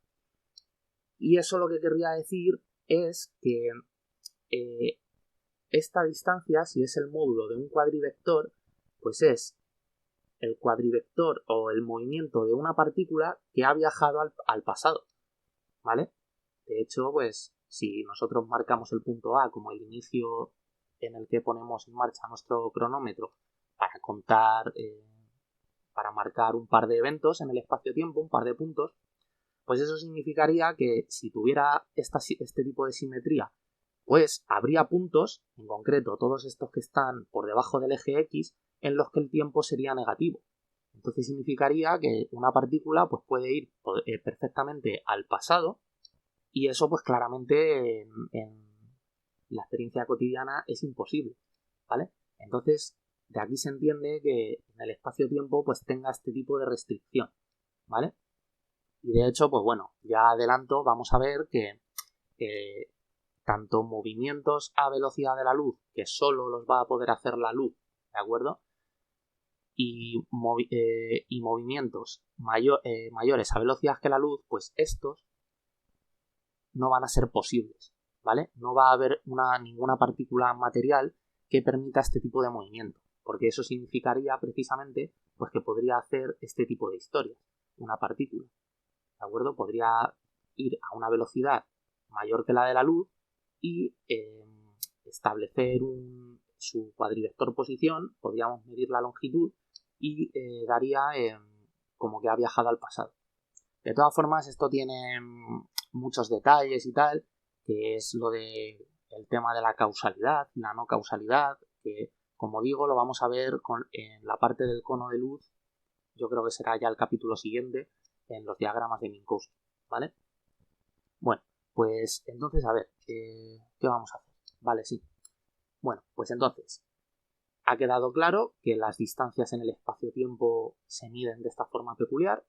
y eso lo que querría decir es que esta distancia, si es el módulo de un cuadrivector, pues es el cuadrivector o el movimiento de una partícula que ha viajado al pasado, ¿vale? De hecho, pues si nosotros marcamos el punto A como el inicio en el que ponemos en marcha nuestro cronómetro para contar, para marcar un par de eventos en el espacio-tiempo, un par de puntos, pues eso significaría que si tuviera este tipo de simetría, pues habría puntos, en concreto todos estos que están por debajo del eje X, en los que el tiempo sería negativo. Entonces significaría que una partícula pues, puede ir perfectamente al pasado, y eso pues claramente en la experiencia cotidiana es imposible, ¿vale? Entonces de aquí se entiende que en el espacio-tiempo pues tenga este tipo de restricción, ¿vale? Y de hecho, pues bueno, ya adelanto, vamos a ver que tanto movimientos a velocidad de la luz, que solo los va a poder hacer la luz, ¿de acuerdo? Y movimientos mayores a velocidad que la luz, pues estos no van a ser posibles, ¿vale? No va a haber ninguna partícula material que permita este tipo de movimiento, porque eso significaría precisamente pues, que podría hacer este tipo de historias, una partícula, ¿de acuerdo? Podría ir a una velocidad mayor que la de la luz y establecer su cuadrivector posición, podríamos medir la longitud y daría como que ha viajado al pasado. De todas formas, esto tiene muchos detalles y tal, que es lo de el tema de la causalidad, la no causalidad, que como digo lo vamos a ver en la parte del cono de luz, yo creo que será ya el capítulo siguiente, en los diagramas de Minkowski, ¿vale? Bueno, pues entonces a ver, ¿qué vamos a hacer? Vale, sí. Bueno, pues entonces, ha quedado claro que las distancias en el espacio-tiempo se miden de esta forma peculiar.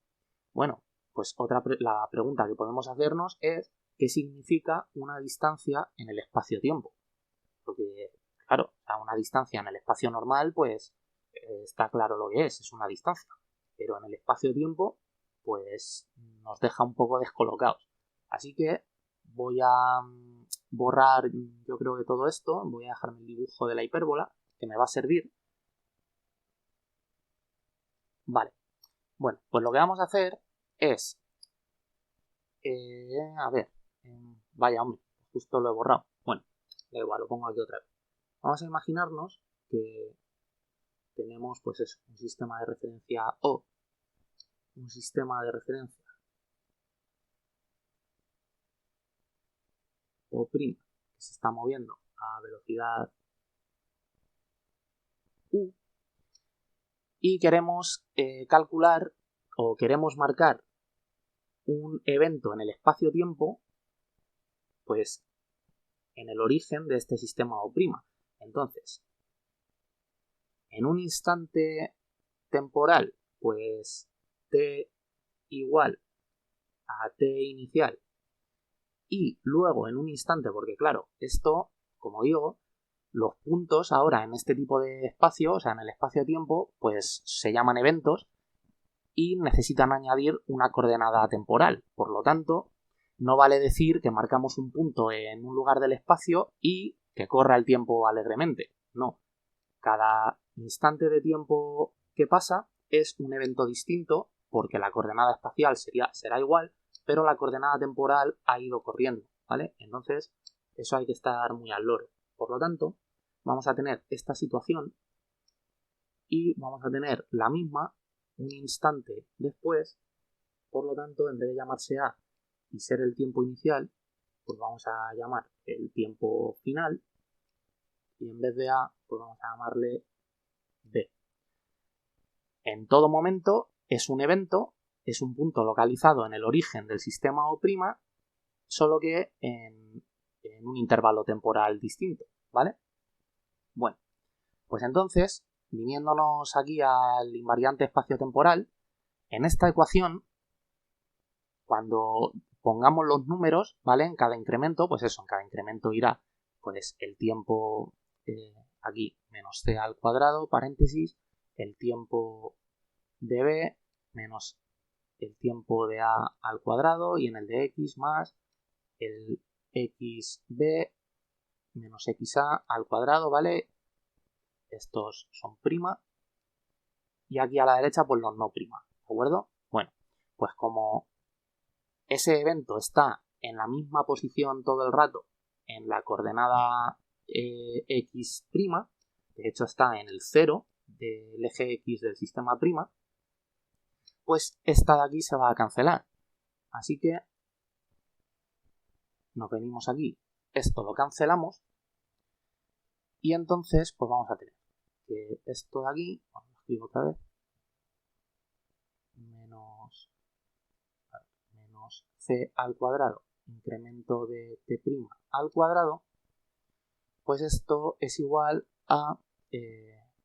Bueno, pues la pregunta que podemos hacernos es ¿qué significa una distancia en el espacio-tiempo? porque, claro, a una distancia en el espacio normal, pues está claro lo que es una distancia. Pero en el espacio-tiempo, pues nos deja un poco descolocados. Así que voy a borrar, yo creo que todo esto, voy a dejarme el dibujo de la hipérbola, que me va a servir. Vale, bueno, pues lo que vamos a hacer es, a ver, vaya hombre, justo lo he borrado. Bueno, da igual, lo pongo aquí otra vez. Vamos a imaginarnos que tenemos, pues eso, un sistema de referencia O, un sistema de referencia O' que se está moviendo a velocidad U y queremos calcular o queremos marcar un evento en el espacio-tiempo, pues en el origen de este sistema O'. Entonces, en un instante temporal, pues t igual a t inicial, y luego en un instante, porque claro, esto, como digo, los puntos ahora en este tipo de espacio, o sea, en el espacio-tiempo, pues se llaman eventos y necesitan añadir una coordenada temporal. Por lo tanto, no vale decir que marcamos un punto en un lugar del espacio y que corra el tiempo alegremente. No. Cada instante de tiempo que pasa es un evento distinto porque la coordenada espacial será igual, pero la coordenada temporal ha ido corriendo, ¿vale? Entonces, eso hay que estar muy al loro. Por lo tanto, vamos a tener esta situación y vamos a tener la misma un instante después. Por lo tanto, en vez de llamarse A y ser el tiempo inicial, pues vamos a llamar el tiempo final y en vez de A, pues vamos a llamarle B. En todo momento es un evento, es un punto localizado en el origen del sistema O', solo que en un intervalo temporal distinto, ¿vale? Bueno, pues entonces, viniéndonos aquí al invariante espacio-temporal, en esta ecuación, cuando pongamos los números, ¿vale? En cada incremento, pues eso, en cada incremento irá pues el tiempo aquí menos c al cuadrado, paréntesis, el tiempo de b menos el tiempo de a al cuadrado y en el de x más el xb menos xa al cuadrado, ¿vale? Estos son prima y aquí a la derecha pues los no prima, ¿de acuerdo? Bueno, pues como ese evento está en la misma posición todo el rato en la coordenada x', de hecho está en el 0 del eje x del sistema prima, pues esta de aquí se va a cancelar. Así que nos venimos aquí, esto lo cancelamos y entonces pues vamos a tener que esto de aquí, bueno, lo escribo otra vez, menos c al cuadrado, incremento de t' al cuadrado, pues esto es igual a,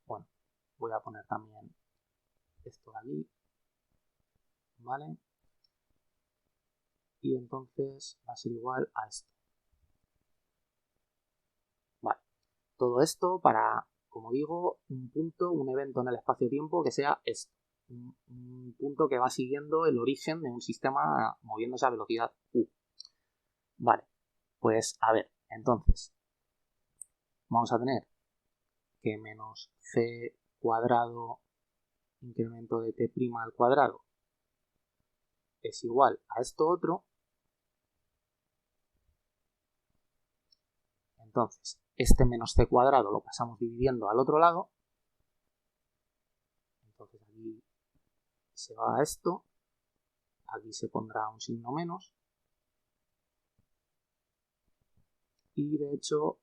bueno, voy a poner también esto de aquí, ¿vale? Y entonces va a ser igual a esto. Vale, todo esto para, como digo, un punto, un evento en el espacio-tiempo que sea esto. Un punto que va siguiendo el origen de un sistema moviéndose a velocidad u. Vale, pues a ver, entonces vamos a tener que menos c cuadrado incremento de t' al cuadrado es igual a esto otro. Entonces, este menos c cuadrado lo pasamos dividiendo al otro lado. Entonces aquí se va a esto. Aquí se pondrá un signo menos. Y de hecho,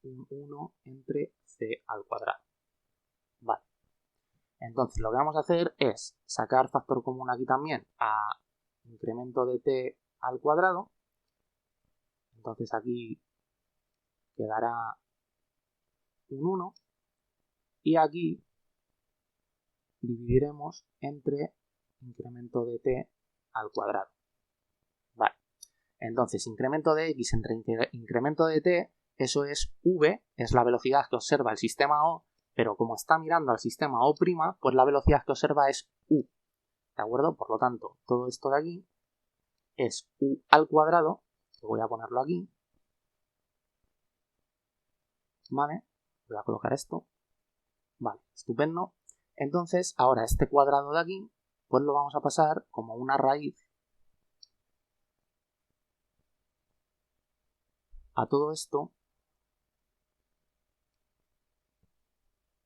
un 1 entre c al cuadrado. Vale. Entonces lo que vamos a hacer es sacar factor común aquí también a incremento de t al cuadrado. Entonces aquí quedará un 1 y aquí dividiremos entre incremento de t al cuadrado. Vale. Entonces, incremento de x entre incremento de t, eso es v, es la velocidad que observa el sistema O, pero como está mirando al sistema O', pues la velocidad que observa es u, ¿de acuerdo? Por lo tanto, todo esto de aquí es u al cuadrado, que voy a ponerlo aquí, ¿vale? Voy a colocar esto, vale, estupendo. Entonces, ahora este cuadrado de aquí, pues lo vamos a pasar como una raíz a todo esto.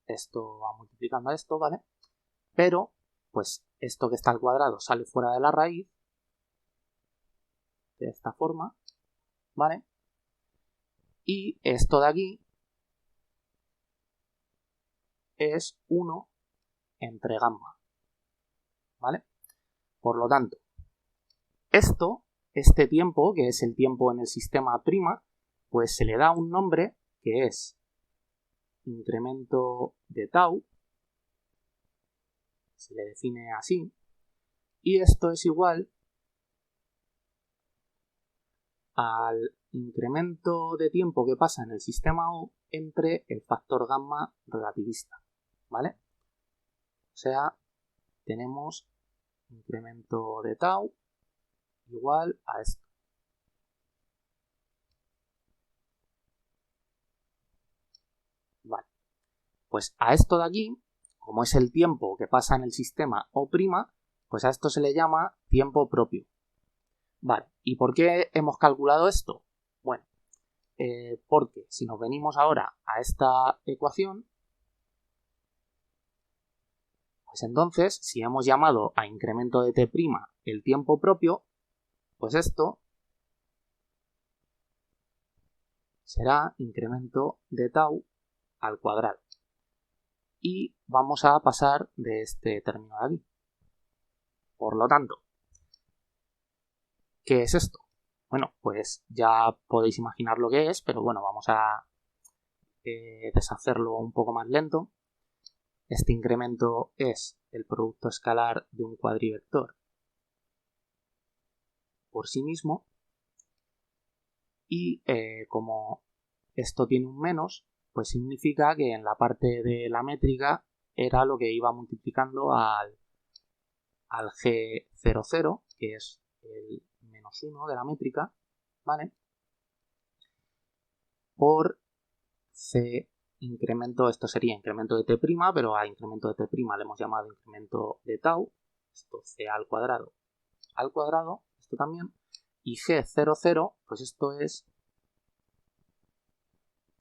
Esto va multiplicando a esto, ¿vale? Pero, pues, esto que está al cuadrado sale fuera de la raíz, de esta forma, ¿vale? Y esto de aquí es 1 entre gamma, ¿vale? Por lo tanto, este tiempo, que es el tiempo en el sistema prima, pues se le da un nombre que es incremento de tau, se le define así, y esto es igual al incremento de tiempo que pasa en el sistema O entre el factor gamma relativista, ¿vale? O sea, tenemos incremento de tau igual a esto. Vale. Pues a esto de aquí, como es el tiempo que pasa en el sistema O', pues a esto se le llama tiempo propio. Vale, ¿y por qué hemos calculado esto? Bueno, porque si nos venimos ahora a esta ecuación, pues entonces, si hemos llamado a incremento de t' el tiempo propio, pues esto será incremento de tau al cuadrado. Y vamos a pasar de este término de aquí. Por lo tanto, ¿qué es esto? Bueno, pues ya podéis imaginar lo que es, pero bueno, vamos a deshacerlo un poco más lento. Este incremento es el producto escalar de un cuadrivector por sí mismo, y como esto tiene un menos, pues significa que en la parte de la métrica era lo que iba multiplicando al G00, que es el menos 1 de la métrica, ¿vale? Por C incremento, esto sería incremento de t', pero a incremento de t' le hemos llamado incremento de tau, esto C al cuadrado, esto también, y G00, pues esto es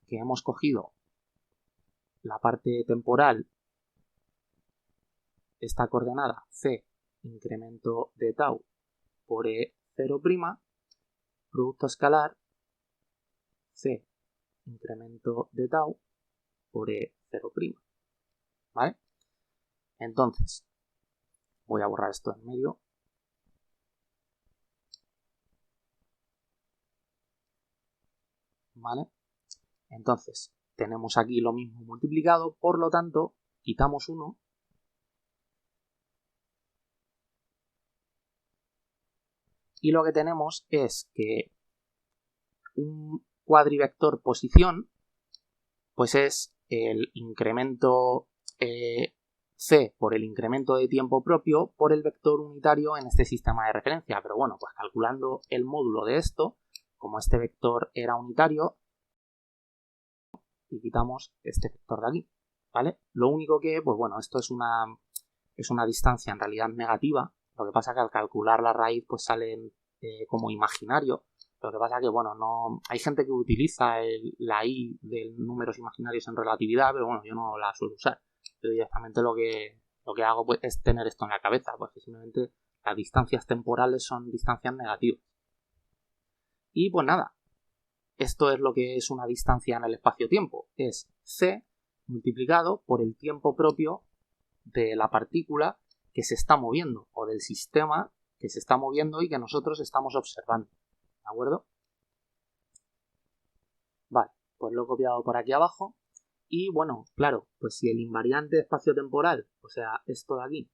que hemos cogido la parte temporal, esta coordenada C incremento de tau por E0', producto escalar C incremento de tau por E0', ¿vale? Entonces, voy a borrar esto en medio. ¿Vale? Entonces, tenemos aquí lo mismo multiplicado, por lo tanto, quitamos 1 y lo que tenemos es que un cuadrivector posición pues es el incremento C por el incremento de tiempo propio por el vector unitario en este sistema de referencia. Pero bueno, pues calculando el módulo de esto, como este vector era unitario, y quitamos este vector de aquí, ¿vale? Lo único que, pues bueno, esto es una distancia en realidad negativa. Lo que pasa que al calcular la raíz pues salen como imaginario. Lo que pasa que, bueno, no hay gente que utiliza la i de números imaginarios en relatividad, pero bueno, yo no la suelo usar. Yo directamente lo que hago pues, es tener esto en la cabeza, porque simplemente las distancias temporales son distancias negativas. Y pues nada, esto es lo que es una distancia en el espacio-tiempo. Es c multiplicado por el tiempo propio de la partícula que se está moviendo o del sistema que se está moviendo y que nosotros estamos observando. ¿De acuerdo? Vale, pues lo he copiado por aquí abajo. Y bueno, claro, pues si el invariante espacio-temporal, o sea, esto de aquí,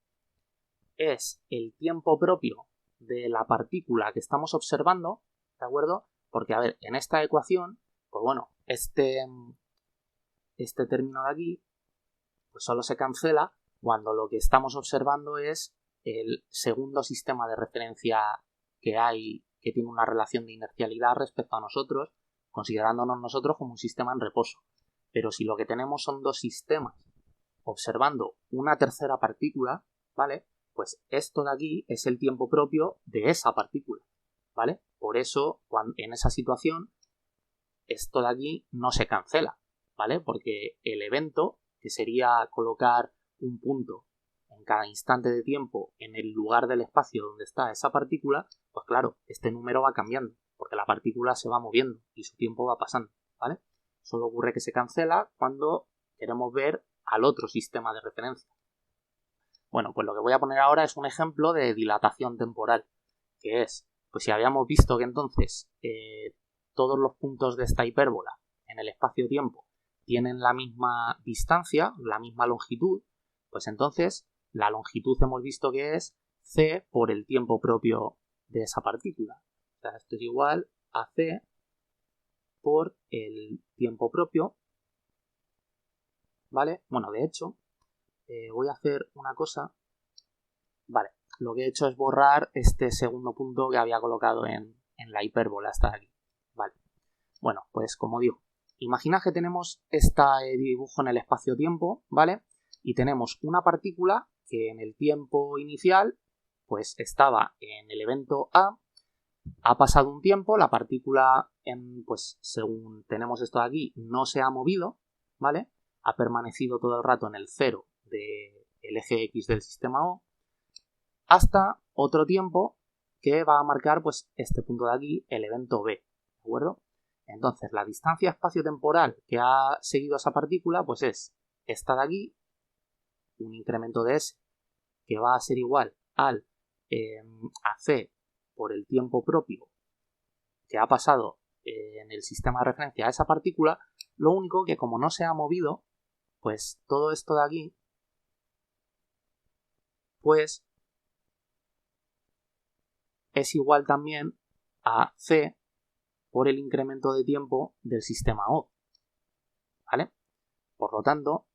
es el tiempo propio de la partícula que estamos observando, ¿de acuerdo? Porque, a ver, en esta ecuación, pues bueno, este término de aquí, pues solo se cancela cuando lo que estamos observando es el segundo sistema de referencia que hay, que tiene una relación de inercialidad respecto a nosotros, considerándonos nosotros como un sistema en reposo. Pero si lo que tenemos son dos sistemas observando una tercera partícula, ¿vale? Pues esto de aquí es el tiempo propio de esa partícula, ¿vale? Por eso, en esa situación, esto de aquí no se cancela, ¿vale? Porque el evento, que sería colocar un punto en cada instante de tiempo en el lugar del espacio donde está esa partícula, pues claro, este número va cambiando, porque la partícula se va moviendo y su tiempo va pasando, ¿vale? Solo ocurre que se cancela cuando queremos ver al otro sistema de referencia. Bueno, pues lo que voy a poner ahora es un ejemplo de dilatación temporal, que es, pues si habíamos visto que entonces todos los puntos de esta hipérbola en el espacio-tiempo tienen la misma distancia, la misma longitud, pues entonces la longitud hemos visto que es c por el tiempo propio de esa partícula. O sea, esto es igual a c por el tiempo propio, ¿vale? Bueno, de hecho, voy a hacer una cosa. Vale, lo que he hecho es borrar este segundo punto que había colocado en la hipérbola hasta aquí. Vale, bueno, pues como digo, imagina que tenemos este dibujo en el espacio-tiempo, ¿vale? Y tenemos una partícula que en el tiempo inicial pues estaba en el evento A, ha pasado un tiempo, la partícula, pues según tenemos esto de aquí, no se ha movido, ¿vale? Ha permanecido todo el rato en el cero del eje X del sistema O, hasta otro tiempo que va a marcar pues este punto de aquí, el evento B, ¿de acuerdo? Entonces, la distancia espacio-temporal que ha seguido esa partícula pues es esta de aquí, un incremento de S que va a ser igual al a C por el tiempo propio que ha pasado en el sistema de referencia a esa partícula, lo único que como no se ha movido, pues todo esto de aquí, pues es igual también a C por el incremento de tiempo del sistema O, ¿vale? Por lo tanto,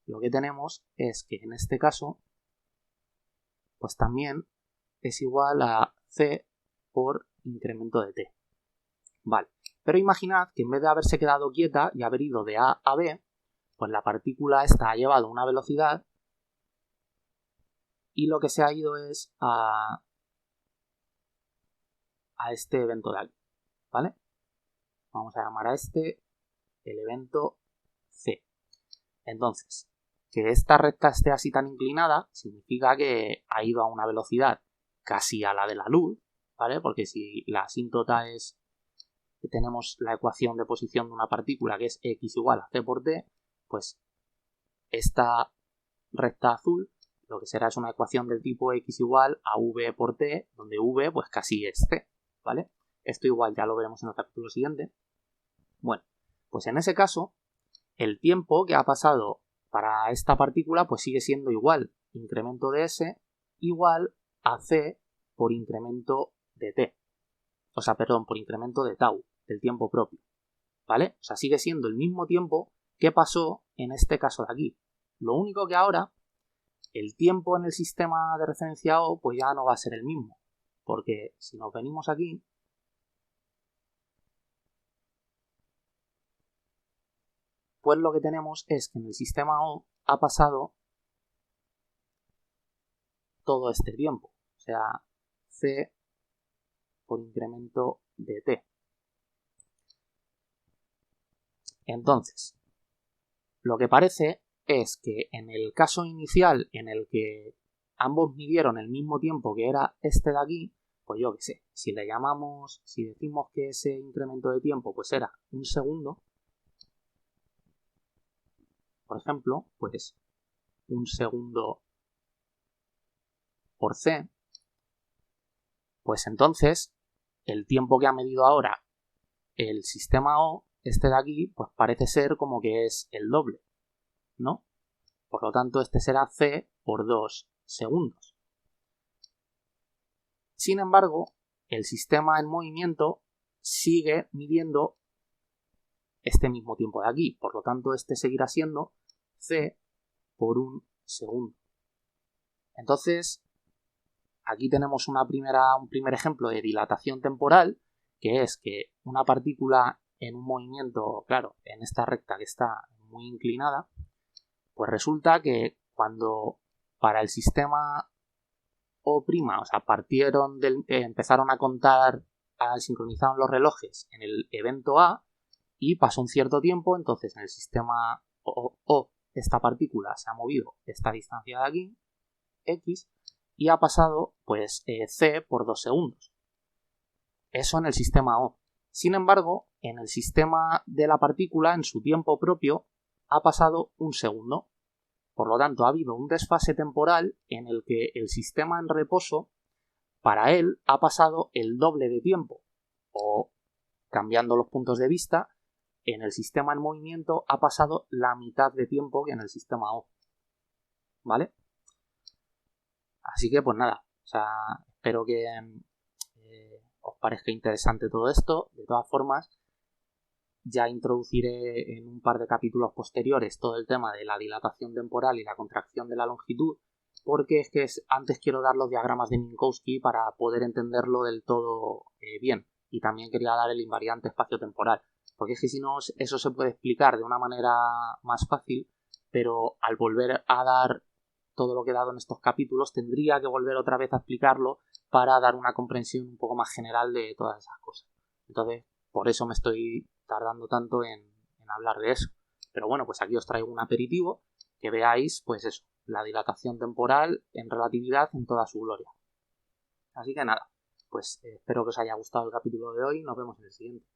lo que tenemos es que en este caso, pues también es igual a C por incremento de T, ¿vale? Pero imaginad que en vez de haberse quedado quieta y haber ido de A a B, pues la partícula esta ha llevado una velocidad y lo que se ha ido es a este evento de aquí, ¿vale? Vamos a llamar a este el evento C. Entonces, que esta recta esté así tan inclinada significa que ha ido a una velocidad casi a la de la luz, ¿vale? Porque si la asíntota es que tenemos la ecuación de posición de una partícula que es x igual a c por t, pues esta recta azul lo que será es una ecuación del tipo x igual a v por t, donde v pues casi es c, ¿vale? Esto igual ya lo veremos en el capítulo siguiente. Bueno, pues en ese caso, el tiempo que ha pasado para esta partícula pues sigue siendo igual, incremento de S igual a C por incremento de T. O sea, perdón, por incremento de tau, del tiempo propio, ¿vale? O sea, sigue siendo el mismo tiempo que pasó en este caso de aquí. Lo único que ahora, el tiempo en el sistema de referencia O pues ya no va a ser el mismo, porque si nos venimos aquí, pues lo que tenemos es que en el sistema O ha pasado todo este tiempo, o sea, C por incremento de T. Entonces, lo que parece es que en el caso inicial en el que ambos midieron el mismo tiempo que era este de aquí, pues yo qué sé, si le llamamos, si decimos que ese incremento de tiempo pues era un segundo, por ejemplo, pues un segundo por C, pues entonces el tiempo que ha medido ahora el sistema O, este de aquí, pues parece ser como que es el doble, ¿no? Por lo tanto, este será C por 2 segundos. Sin embargo, el sistema en movimiento sigue midiendo este mismo tiempo de aquí. Por lo tanto, este seguirá siendo c por un segundo. Entonces, aquí tenemos un primer ejemplo de dilatación temporal, que es que una partícula en un movimiento, claro, en esta recta que está muy inclinada, pues resulta que cuando para el sistema O', o sea, empezaron a contar, sincronizaron los relojes en el evento A y pasó un cierto tiempo, entonces en el sistema O esta partícula se ha movido esta distancia de aquí, X, y ha pasado pues C por 2 segundos. Eso en el sistema O. Sin embargo, en el sistema de la partícula, en su tiempo propio, ha pasado un segundo. Por lo tanto, ha habido un desfase temporal en el que el sistema en reposo, para él, ha pasado el doble de tiempo. O, cambiando los puntos de vista, en el sistema en movimiento ha pasado la mitad de tiempo que en el sistema O. ¿Vale? Así que, pues nada. O sea, espero que os parezca interesante todo esto. De todas formas, ya introduciré en un par de capítulos posteriores todo el tema de la dilatación temporal y la contracción de la longitud, porque es que antes quiero dar los diagramas de Minkowski para poder entenderlo del todo bien. Y también quería dar el invariante espacio-temporal, porque es que si no, eso se puede explicar de una manera más fácil, pero al volver a dar todo lo que he dado en estos capítulos, tendría que volver otra vez a explicarlo para dar una comprensión un poco más general de todas esas cosas. Entonces, por eso me estoy tardando tanto en hablar de eso. Pero bueno, pues aquí os traigo un aperitivo que veáis, pues eso, la dilatación temporal en relatividad en toda su gloria. Así que nada, pues espero que os haya gustado el capítulo de hoy y nos vemos en el siguiente.